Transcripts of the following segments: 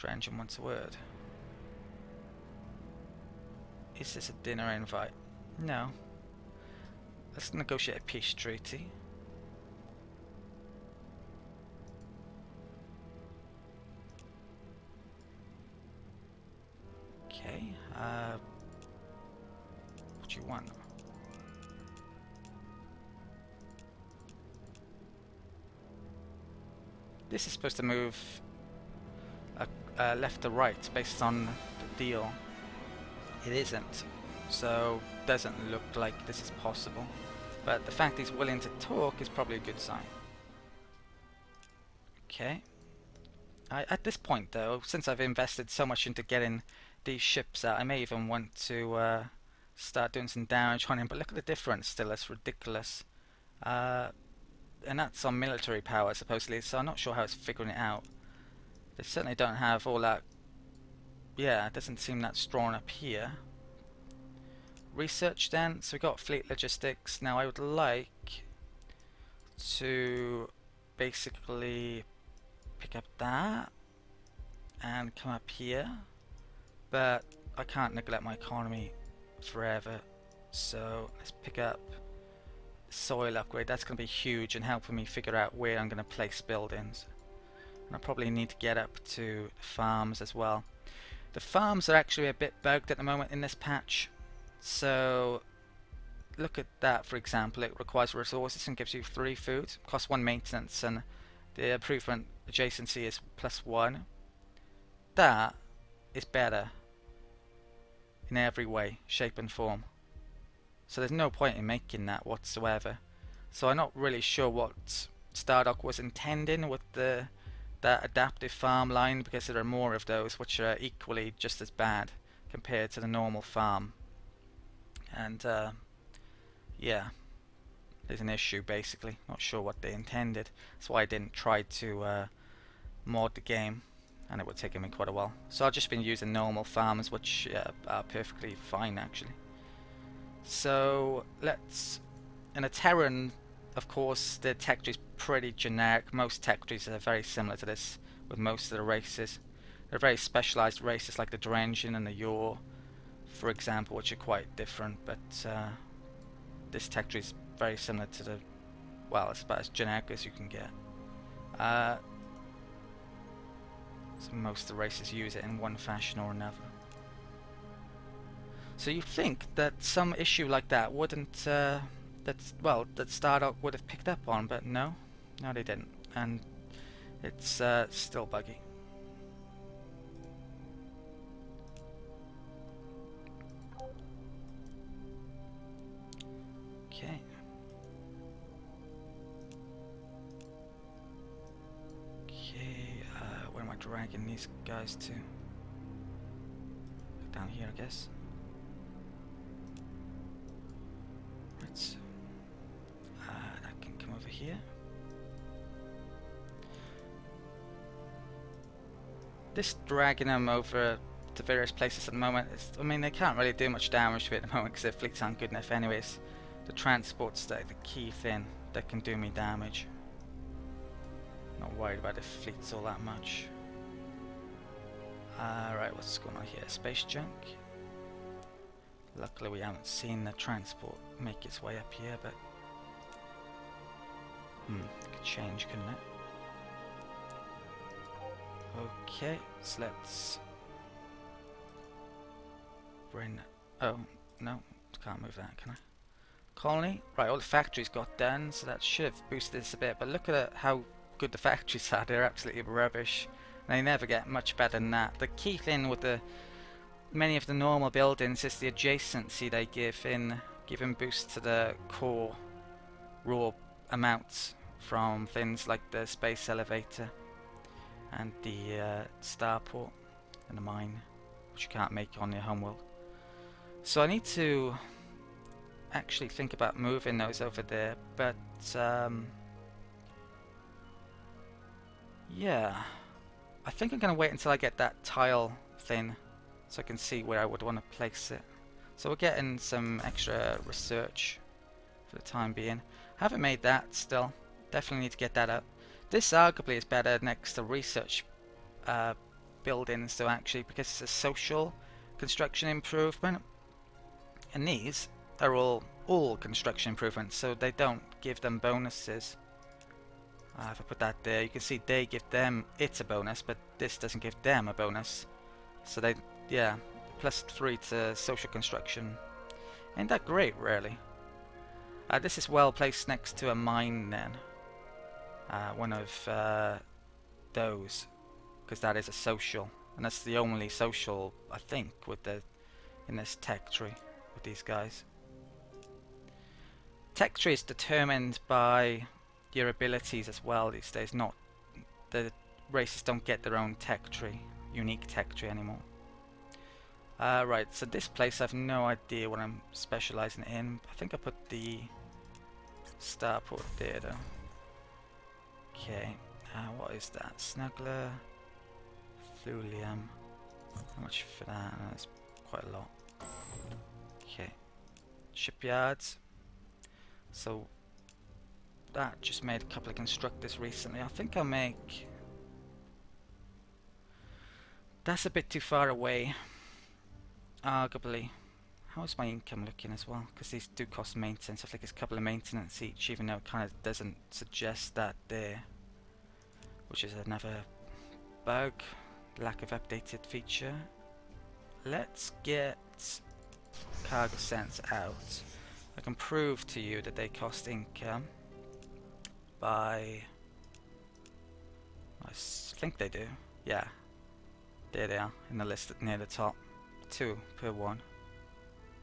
Engine wants a word. Is this a dinner invite? No. Let's negotiate a peace treaty. Okay. What do you want? This is supposed to move left to right based on the deal. It isn't, so doesn't look like this is possible. But the fact he's willing to talk is probably a good sign. Okay. At this point though, since I've invested so much into getting these ships out, I may even want to start doing some damage on him, but look at the difference still, it's ridiculous. And that's on military power supposedly, so I'm not sure how it's figuring it out. They certainly don't have all that. Yeah, it doesn't seem that strong up here. Research then, so we got fleet logistics. Now I would like to basically pick up that and come up here, but I can't neglect my economy forever, so let's pick up soil upgrade. That's going to be huge and helping me figure out where I'm going to place buildings. And I probably need to get up to the farms as well. The farms are actually a bit bugged at the moment in this patch, so look at that. For example, it requires resources and gives you 3 food, costs 1 maintenance, and the improvement adjacency is +1. That is better in every way, shape and form. So there's no point in making that whatsoever. So I'm not really sure what Stardock was intending with that adaptive farm line, because there are more of those which are equally just as bad compared to the normal farm. And yeah, there's an issue basically. Not sure what they intended. That's why I didn't try to mod the game, and it would take me quite a while. So I've just been using normal farms, which are perfectly fine actually. So let's, in a Terran, of course the tech tree is pretty generic. Most tech trees are very similar to this with most of the races. They're very specialized races like the Drengin and the Yor, for example, which are quite different, but this tech tree is very similar to the, well, it's about as generic as you can get. So most of the races use it in one fashion or another. So you think that some issue like that wouldn't, that Stardock would have picked up on, but no, they didn't, and it's still buggy. Okay. Okay, where am I dragging these guys to? Down here, I guess. That can come over here. This dragging them over to various places at the moment, I mean, they can't really do much damage to it at the moment because their fleets aren't good enough anyways. The transport's the key thing that can do me damage. Not worried about the fleets all that much. Right, what's going on here? Space junk. Luckily we haven't seen the transport make its way up here, but it could change, couldn't it? Okay, so let's bring, oh no, can't move that, can I? Colony, right, all the factories got done, so that should have boosted this a bit, but look at how good the factories are. They're absolutely rubbish. They never get much better than that. The key thing with many of the normal buildings is the adjacency they give in giving boost to the core raw amounts from things like the space elevator and the starport and the mine, which you can't make on your homeworld. So I need to actually think about moving those over there, but yeah, I think I'm going to wait until I get that tile thing so I can see where I would want to place it. So we're getting some extra research for the time being. Haven't made that still. Definitely need to get that up. This arguably is better next to research buildings though, actually, because it's a social construction improvement, and these are all construction improvements, so they don't give them bonuses. If I put that there, you can see they give them it's a bonus, but this doesn't give them a bonus. So they, yeah, +3 to social construction. Ain't that great, really? This is well placed next to a mine then. One of those, because that is a social, and that's the only social I think with in this tech tree with these guys. Tech tree is determined by your abilities as well these days. Not the races don't get their own tech tree, unique tech tree anymore. Right, so this place I have no idea what I'm specializing in. I think I put the starport there though. Okay, what is that? Snuggler, Thulium. How much for that? That's quite a lot. Okay, shipyards. So that just made a couple of constructors recently. I think I'll make... That's a bit too far away, arguably. How is my income looking as well? Because these do cost maintenance. I think it's a couple of maintenance each, even though it kind of doesn't suggest that there. Which is another bug. Lack of updated feature. Let's get cargo sense out. I can prove to you that they cost income by... I think they do. Yeah. There they are in the list near the top. 2 per one.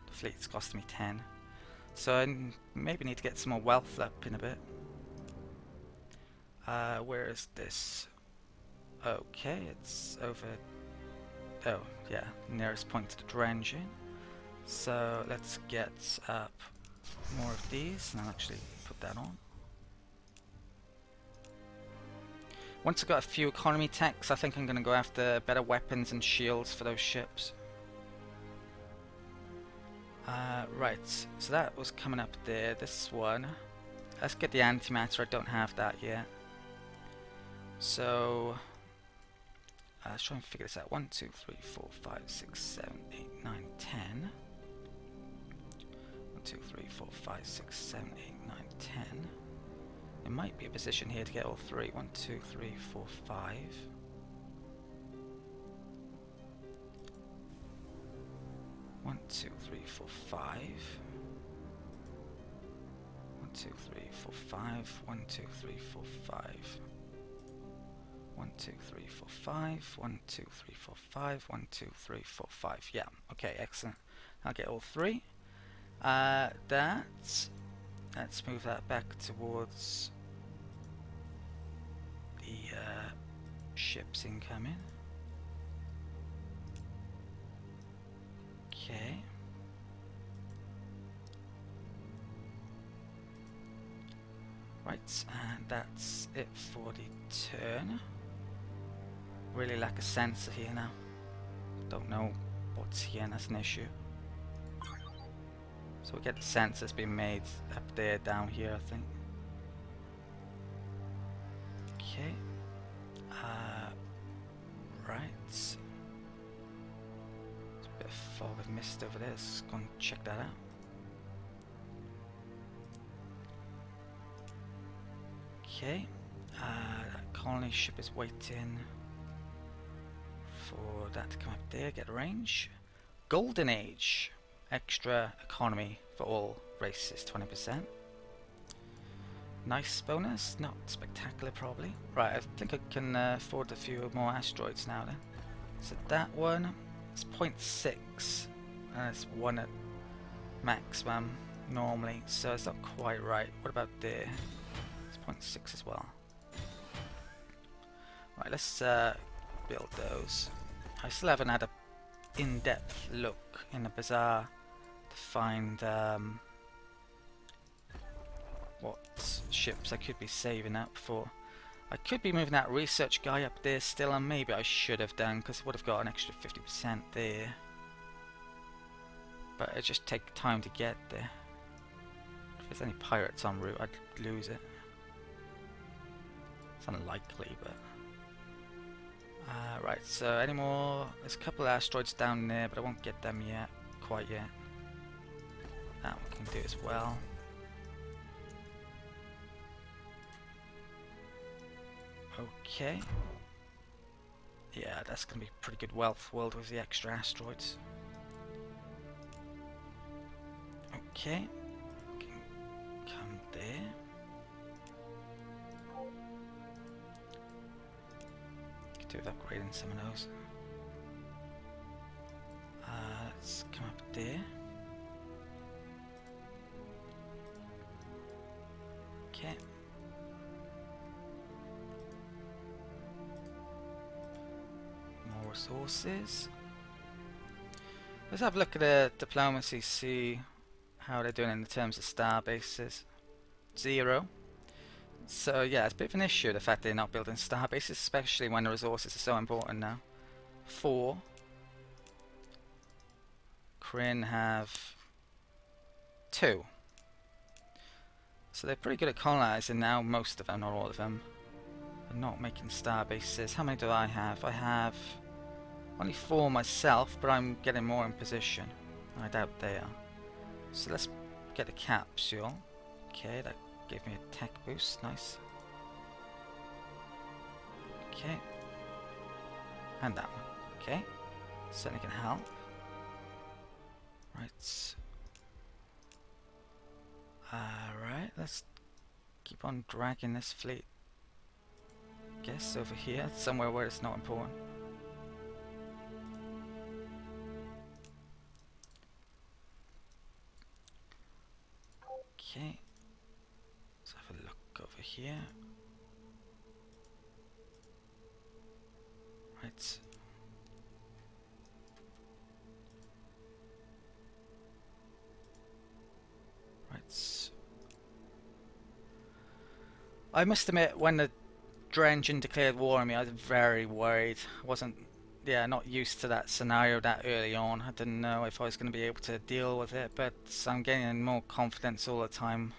The fleet's costing me 10. So I maybe need to get some more wealth up in a bit. Where is this? Okay, it's over... Oh, yeah, nearest point to the dredging. So let's get up more of these, and I'll actually put that on. Once I've got a few economy techs, I think I'm going to go after better weapons and shields for those ships. Right, so that was coming up there. This one. Let's get the antimatter. I don't have that yet. So let's try and figure this out. 1, 2, 3, 4, 5, 6, 7, 8, 9, 10. 1, 2, 3, 4, 5, 6, 7, 8, 9, 10. There might be a position here to get all 3. 1, 2, 3, 4, 5. 1, 2, 3, 4, 5. 1, 2, 3, 4, 5. 1, 2, 3, 4, 5. 1, 2, 3, 4, 5. 1, 2, 3, 4, 5. 1, 2, 3, 4, 5. Yeah, okay, excellent. I'll get all 3. Let's move that back towards the ships incoming. Okay. Right, and that's it for the turn. Really lack a sensor here now. Don't know what's here, and that's an issue. So we get the sensors being made up there, down here, I think. Okay. Right. There's a bit of fog of mist over there. Let's go and check that out. Okay. That colony ship is waiting for that to come up there, get a range. Golden Age. Extra economy for all races, 20%. Nice bonus, not spectacular probably. Right, I think I can afford a few more asteroids now then. So that one is 0.6 and it's 1 at maximum normally, so it's not quite right. What about there? It's 0.6 as well. Right, let's build those. I still haven't had a in-depth look in the bazaar to find what ships I could be saving up for. I could be moving that research guy up there still, and maybe I should have done, because I would have got an extra 50% there. But it just take time to get there. If there's any pirates en route, I'd lose it. It's unlikely, but Right, so any more? There's a couple of asteroids down there, but I won't get them yet, quite yet. That one can do as well. Okay. Yeah, that's gonna be pretty good wealth world with the extra asteroids. Okay. Can come there. Could do with upgrading some of those. Let's come up there. Okay. More resources. Let's have a look at the diplomacy, see how they're doing in terms of star bases. 0. So yeah, it's a bit of an issue, the fact they're not building star bases, especially when the resources are so important now. 4. Kryn have 2. So they're pretty good at colonizing now, most of them, not all of them. But not making star bases. How many do I have? I have only 4 myself, but I'm getting more in position. I doubt they are. So let's get a capsule. Okay, that gave me a tech boost, nice. Okay. And that one. Okay. Certainly can help. Right. Alright, let's keep on dragging this fleet. Guess over here, somewhere where it's not important. Okay. Let's have a look over here. Right. Right. I must admit, when the Drengen declared war on me, I was very worried. I wasn't, not used to that scenario that early on. I didn't know if I was going to be able to deal with it, but I'm gaining more confidence all the time.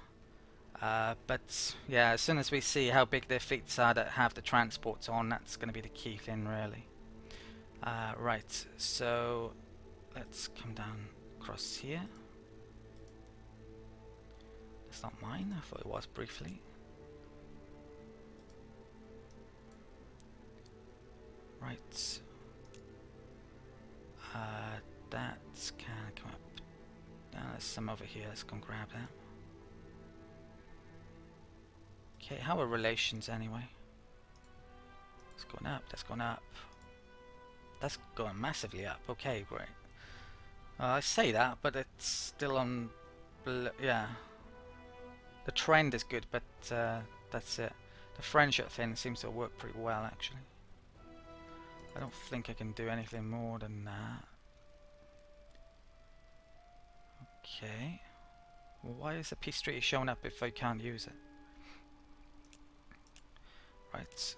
But yeah, as soon as we see how big their fleets are that have the transports on, that's going to be the key thing, really. Right, so let's come down across here. That's not mine, I thought it was briefly. Right. That can come up. There's some over here, let's go and grab that. Okay, how are relations anyway? It's going up, that's going up. That's going massively up, okay, great. I say that, but it's still on... yeah. The trend is good, but that's it. The friendship thing seems to work pretty well, actually. I don't think I can do anything more than that. Okay. Well, why is the peace treaty showing up if I can't use it? Right.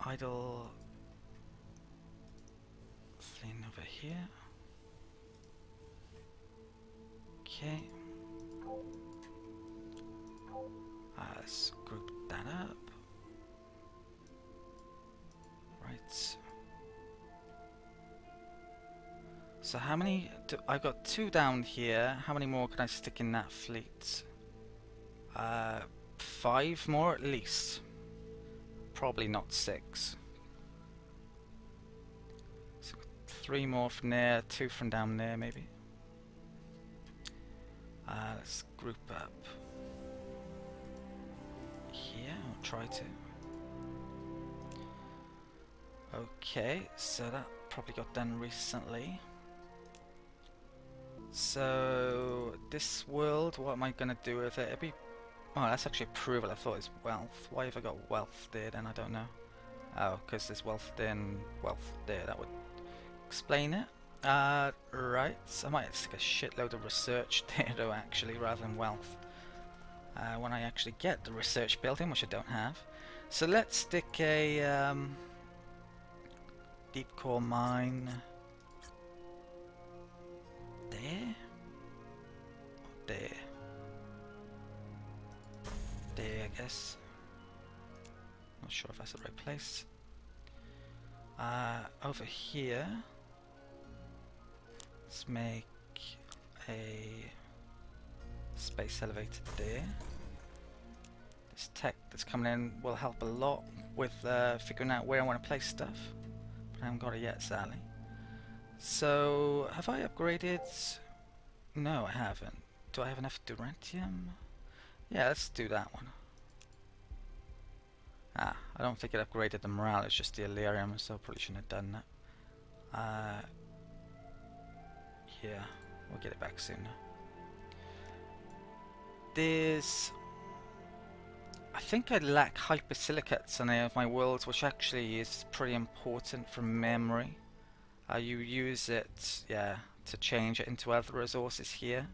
Idle thing over here. Okay. Let's group that up. Right. So how many do I got 2 down here? How many more can I stick in that fleet? 5 more at least. Probably not 6. So 3 more from there, 2 from down there maybe. Let's group up here, I'll try to. Okay, so that probably got done recently. So this world, what am I going to do with it? It'd be... oh, that's actually approval. I thought it's wealth. Why have I got wealth there then? I don't know. Oh, because there's wealth there and wealth there. That would explain it. Right. So I might stick a shitload of research there though, actually, rather than wealth. When I actually get the research building, which I don't have. So let's stick a deep core mine there. Or there. There, I guess. Not sure if that's the right place. Over here, let's make a space elevator there. This tech that's coming in will help a lot with figuring out where I want to place stuff, but I haven't got it yet, sadly. So, have I upgraded? No, I haven't. Do I have enough duranium? Yeah, let's do that one. I don't think it upgraded the morale, it's just the Illyrium, so I probably shouldn't have done that. Yeah, we'll get it back soon. I think I lack hypersilicates on any of my worlds, which actually is pretty important from memory. You use it, yeah, to change it into other resources here,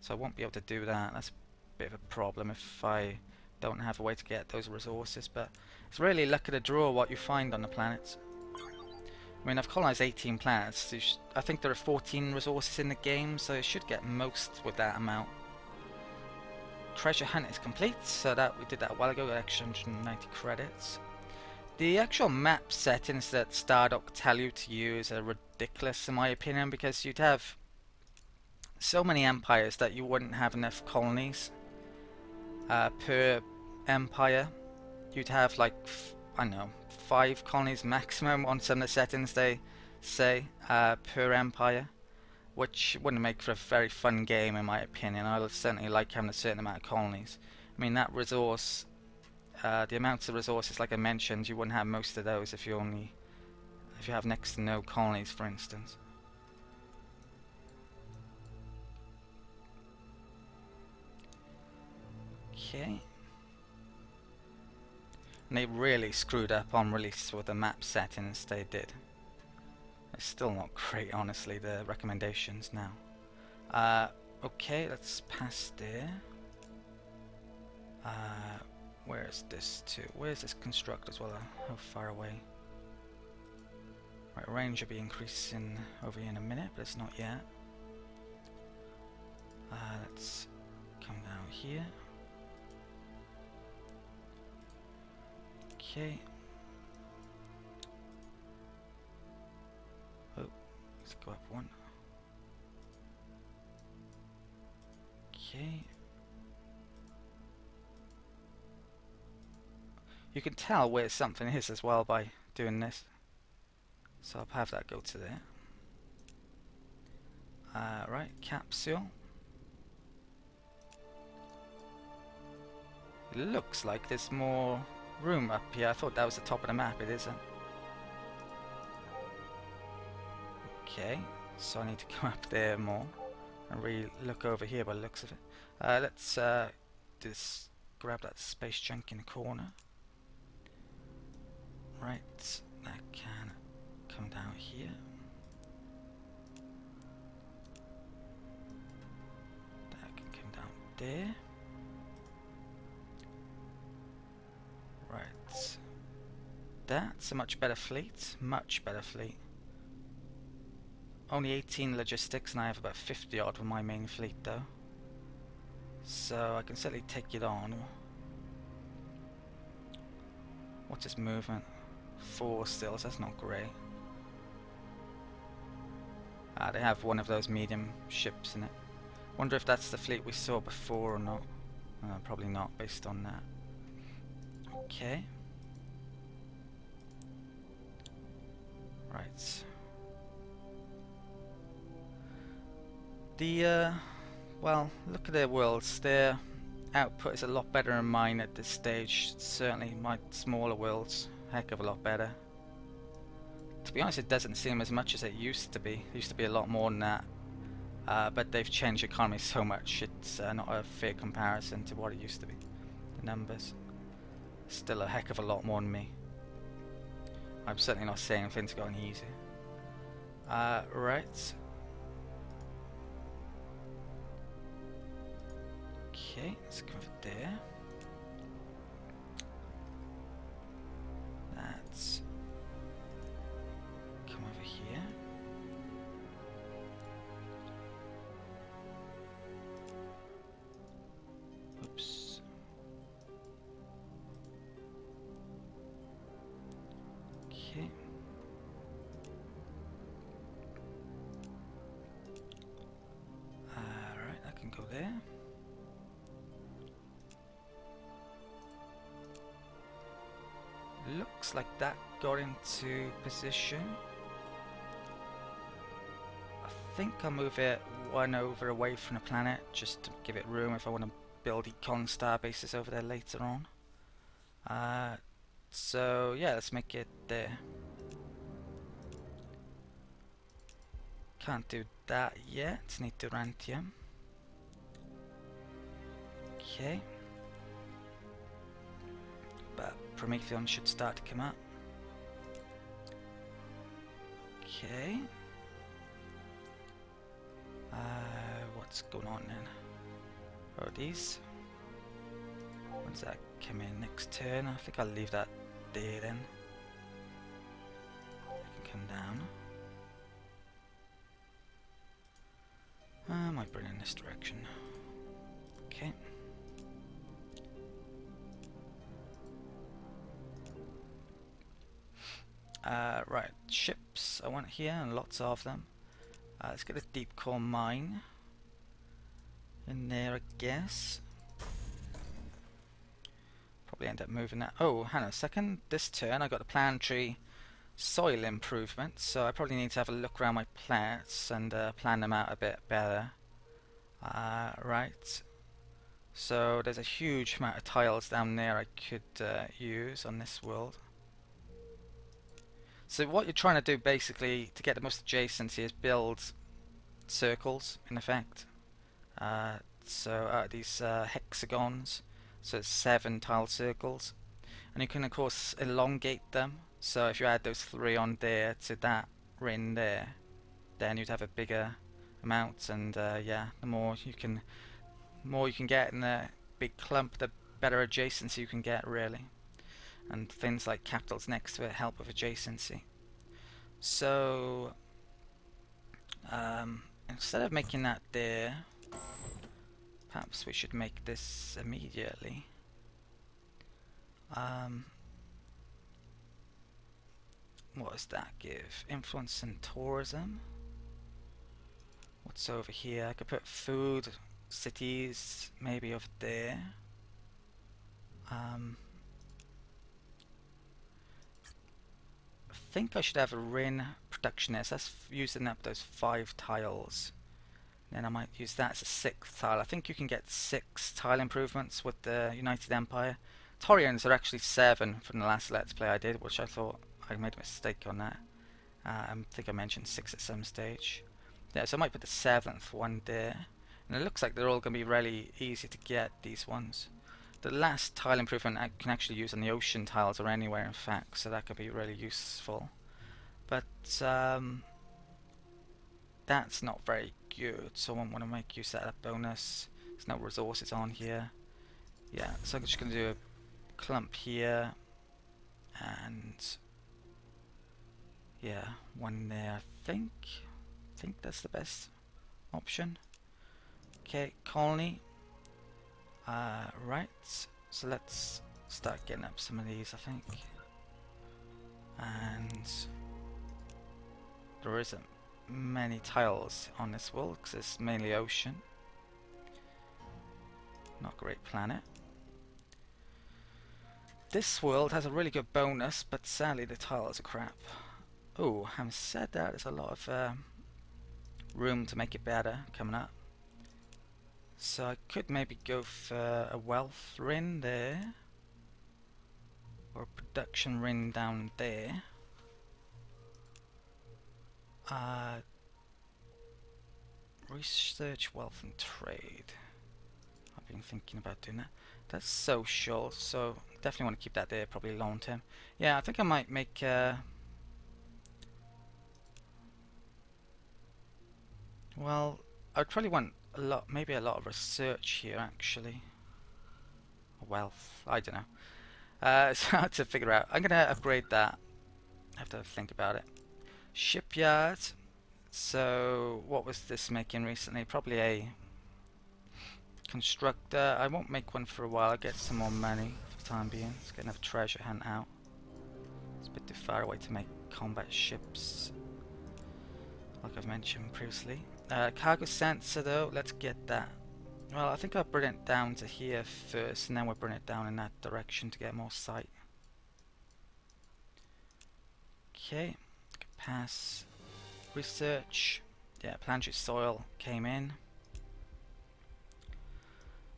so I won't be able to do that. That's a bit of a problem if I don't have a way to get those resources, but it's really luck of the draw what you find on the planets. I mean, I've colonized 18 planets. I think there are 14 resources in the game, so you should get most with that amount. Treasure hunt is complete, so that we did that a while ago, got extra 190 credits. The actual map settings that Stardock tell you to use are ridiculous in my opinion, because you'd have so many empires that you wouldn't have enough colonies per empire. You'd have like, I don't know, 5 colonies maximum on some of the settings they say per empire, which wouldn't make for a very fun game in my opinion. I would certainly like having a certain amount of colonies. I mean, that resource, the amounts of resources like I mentioned, you wouldn't have most of those if you have next to no colonies, for instance. Okay. And they really screwed up on release with the map settings they did. It's still not great, honestly, the recommendations now. Okay, let's pass there. Where is this to? Where's this construct as well? How far away? Right, range will be increasing over here in a minute, but it's not yet. Let's come down here. Okay. Oh, let's go up one. Okay. You can tell where something is as well by doing this. So I'll have that go to there. Right, capsule. It looks like there's more room up here. I thought that was the top of the map, it isn't. Okay, so I need to come up there more and really look over here by the looks of it. Let's just grab that space junk in the corner. Right, that can come down here. That can come down there. Right, that's a much better fleet, much better fleet. Only 18 logistics and I have about 50 odd with my main fleet though. So I can certainly take it on. What's its movement? 4 still, so that's not great. They have one of those medium ships in it. Wonder if that's the fleet we saw before or not. Probably not based on that. Okay. Right. Well, look at their worlds. Their output is a lot better than mine at this stage. Certainly my smaller worlds, heck of a lot better. To be honest, it doesn't seem as much as it used to be. It used to be a lot more than that. But they've changed the economy so much, it's not a fair comparison to what it used to be. The numbers. Still a heck of a lot more than me. I'm certainly not saying things are going easy. Right. Okay, let's go over there. Let's come over here. Oops. Okay. looks like that got into position. I think I'll move it one over away from the planet just to give it room if I want to build econ star bases over there later on. So yeah, let's make it there. Can't do that yet, need Durantium. Okay. But Prometheon should start to come up. Okay. What's going on then? Oh, these. When does that come in? Next turn? I think I'll leave that there then. I can come down. I might bring in this direction. Okay. Right, ships I want here, and lots of them. Let's get a deep core mine in there, I guess. Probably end up moving that. Oh, hang on a second. This turn I got a planetary soil improvement, so I probably need to have a look around my planets and plan them out a bit better. Right. So there's a huge amount of tiles down there I could use on this world. So what you're trying to do basically to get the most adjacency is build circles in effect. So these hexagons, so it's 7 tile circles, and you can of course elongate them. So if you add those 3 on there to that ring there, then you'd have a bigger amount. And yeah, the more you can get in the big clump, the better adjacency you can get, really. And things like capitals next to it help with adjacency. So instead of making that there, perhaps we should make this immediately. What does that give? Influence and tourism. What's over here? I could put food, cities, maybe over there. I think I should have a Rin productionist. That's using up those 5 tiles. Then I might use that as a 6th tile. I think you can get 6 tile improvements with the United Empire. Taurians are actually 7 from the last Let's Play I did, which I thought I made a mistake on that. I think I mentioned 6 at some stage. Yeah, so I might put the 7th one there. And it looks like they're all going to be really easy to get, these ones. The last tile improvement I can actually use on the ocean tiles or anywhere, in fact, so that could be really useful. But that's not very good, so I won't want to make use of that bonus. There's no resources on here. Yeah, so I'm just going to do a clump here, and yeah, one there. I think that's the best option. Okay, colony. Right, so let's start getting up some of these, I think. And there isn't many tiles on this world because it's mainly ocean. Not a great planet. This world has a really good bonus, but sadly the tiles are crap. Oh, having said that, there's a lot of room to make it better coming up. So I could maybe go for a wealth ring there, or a production ring down there. Research, wealth and trade. I've been thinking about doing that. That's social, so definitely want to keep that there, probably long term. Yeah, I think I might make well, I'd probably want a lot, maybe a lot of research here actually. Wealth, I don't know. It's hard to figure out. I'm gonna upgrade that. I have to think about it. Shipyard. So what was this making recently? Probably a constructor. I won't make one for a while. I'll get some more money for the time being. Let's get another treasure hunt out. It's a bit too far away to make combat ships, like I've mentioned previously. Cargo sensor though, let's get that. Well, I think I'll bring it down to here first, and then we'll bring it down in that direction to get more sight. Okay, pass research. Yeah, planetary soil came in.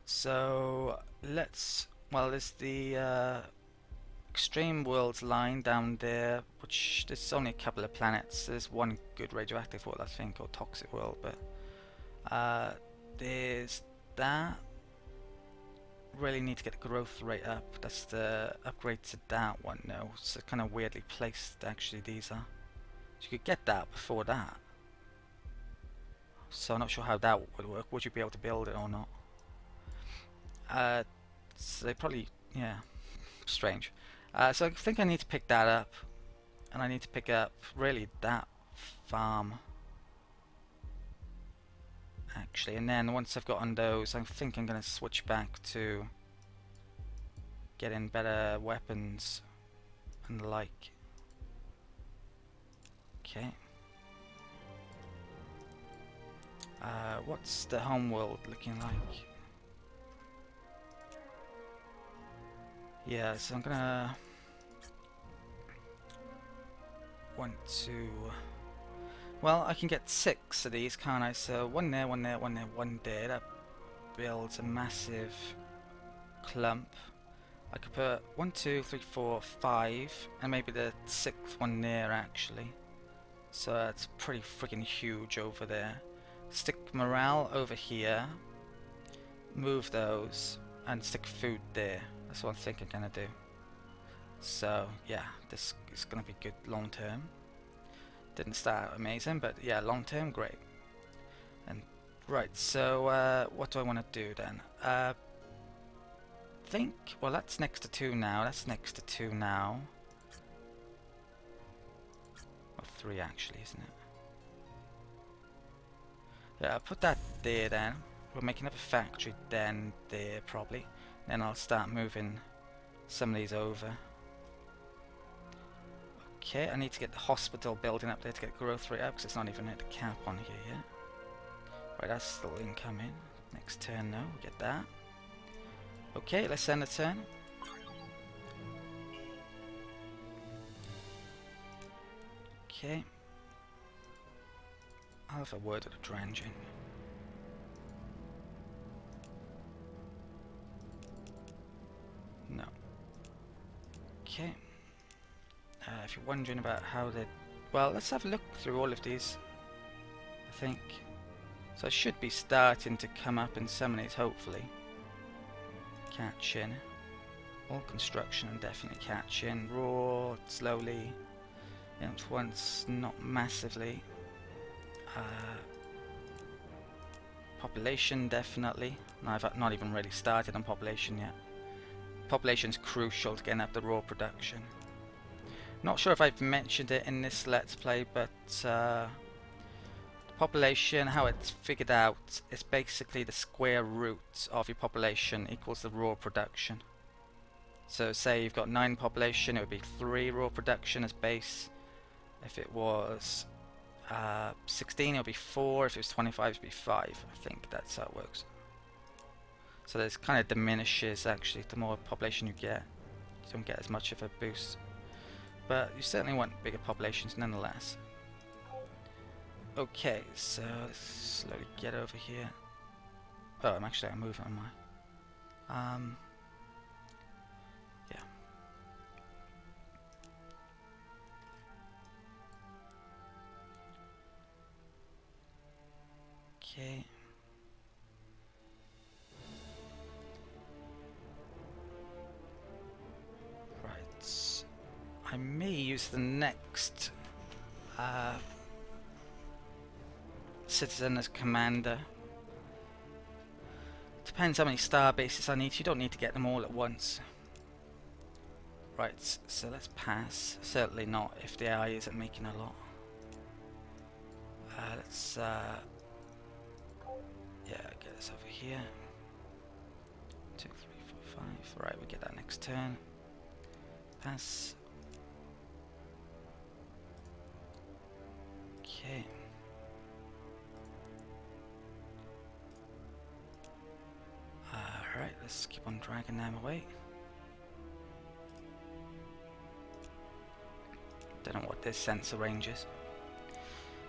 So let's, well, there's the extreme worlds line down there, which there's only a couple of planets. There's one good radioactive world, I think, or toxic world, but there's that. Really need to get the growth rate up. That's the upgrade to that one. No, it's kind of weirdly placed. Actually, these are. So you could get that before that. So I'm not sure how that would work. Would you be able to build it or not? So they probably, yeah, strange. So I think I need to pick that up, and I need to pick up really that farm. Actually, and then once I've gotten those, I think I'm going to switch back to getting better weapons and the like. Okay. What's the home world looking like? Yeah, so I'm gonna want to. Well, I can get 6 of these, can't I? So one there, one there, one there, one there. That builds a massive clump. I could put 1, 2, 3, 4, 5, and maybe the 6th one there actually. So that's pretty freaking huge over there. Stick morale over here. Move those and stick food there. That's what I think I'm gonna do. So yeah, this is gonna be good long term. Didn't start out amazing, but yeah, long term great. And right, so what do I want to do then? Think, well, that's next to 2 now. That's next to 2 now. Or 3 actually, isn't it? Yeah, I'll put that there then. We're making up a factory then there probably. Then I'll start moving some of these over. Okay, I need to get the hospital building up there to get growth rate up because it's not even hit the cap on here yet. Right, that's still incoming. Next turn now, we get that. Okay, let's end the turn. Okay. I'll have a word with the Drangin. No. Okay. If you're wondering about how they... Well, let's have a look through all of these, I think. So I should be starting to come up in some of these, hopefully. Catch in. All construction and definitely catch in. Raw, slowly. Once, not massively. Population, definitely. No, I've not even really started on population yet. Population's crucial to getting up the raw production. Not sure if I've mentioned it in this Let's Play, but population, how it's figured out, is basically the square root of your population equals the raw production. So say you've got 9 population, it would be 3 raw production as base. If it was 16, it would be 4. If it was 25, it would be 5. I think that's how it works. So this kind of diminishes actually the more population you get. You don't get as much of a boost. But you certainly want bigger populations nonetheless. Okay, so let's slowly get over here. Oh, I'm moving on my... yeah. Okay. Right. I may use the next citizen as commander. Depends how many star bases I need. You don't need to get them all at once. Right, so let's pass. Certainly not if the AI isn't making a lot. Let's yeah, get this over here. 2, 3, 4, 5. Right, we get that next turn. Pass. Okay. Alright, let's keep on dragging them away. Don't know what there's sensor ranges.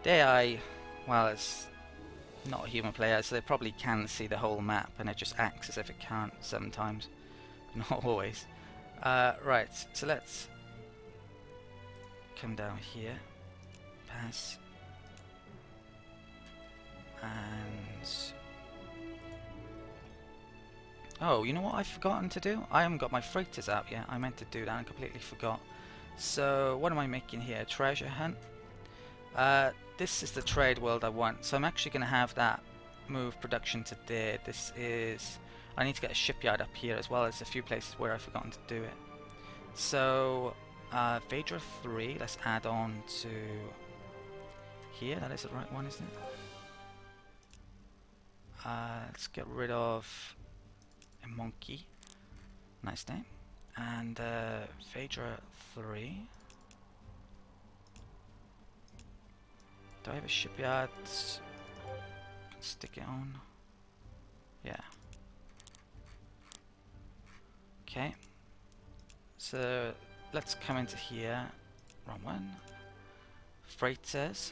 The AI, well, it's not a human player, so they probably can see the whole map, and it just acts as if it can't sometimes, not always. Right, so let's come down here, pass, and oh, you know what I've forgotten to do? I haven't got my freighters out yet. I meant to do that and completely forgot. So what am I making here? Treasure hunt. This is the trade world I want, so I'm actually going to have that move production to there. This is, I need to get a shipyard up here as well as a few places where I've forgotten to do it. So Phaedra 3, let's add on to here. That is the right one, isn't it? Let's get rid of a monkey, nice name, and Phaedra 3. Do I have a shipyard? Stick it on. Yeah. Okay. So let's come into here. Wrong one. Freighters.